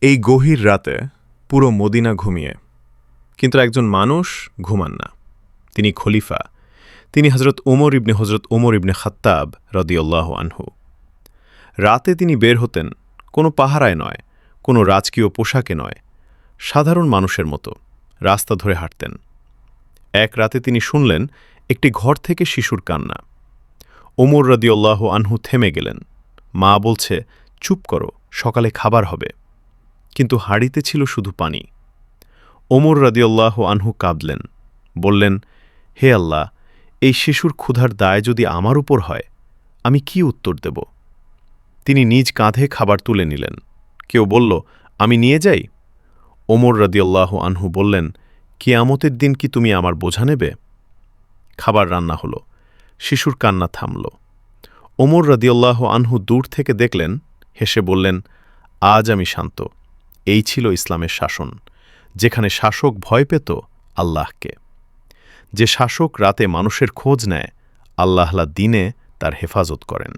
এই গভীর রাতে পুরো মদিনা ঘুমিয়ে, কিন্তু একজন মানুষ ঘুমান না। তিনি খলিফা। তিনি হজরত ওমর ইবনে খাত্তাব রাদিয়াল্লাহু আনহু। রাতে তিনি বের হতেন কোনো পাহারায় নয়, কোনো রাজকীয় পোশাকে নয়, সাধারণ মানুষের মতো রাস্তা ধরে হাঁটতেন। এক রাতে তিনি শুনলেন একটি ঘর থেকে শিশুর কান্না। ওমর রাদিয়াল্লাহু আনহু থেমে গেলেন। মা বলছে, চুপ করো, সকালে খাবার হবে। কিন্তু হাঁড়িতে ছিল শুধু পানি। ওমর রাদিয়াল্লাহু আনহু কাঁদলেন, বললেন, হে আল্লাহ, এই শিশুর ক্ষুধার দায় যদি আমার উপর হয়, আমি কি উত্তর দেব? তিনি নিজ কাঁধে খাবার তুলে নিলেন। কেউ বলল, আমি নিয়ে যাই? ওমর রাদিয়াল্লাহু আনহু বললেন, কিয়ামতের দিন কি তুমি আমার বোঝা নেবে? খাবার রান্না হল। শিশুর কান্না থামল। ওমর রাদিয়াল্লাহু আনহু দূর থেকে দেখলেন, হেসে বললেন, আজ আমি শান্ত। এই ছিল ইসলামের শাসন, যেখানে শাসক ভয় পেত আল্লাহকে। যে শাসক রাতে মানুষের খোঁজ নেয়, আল্লাহ দিনে তার হেফাজত করেন।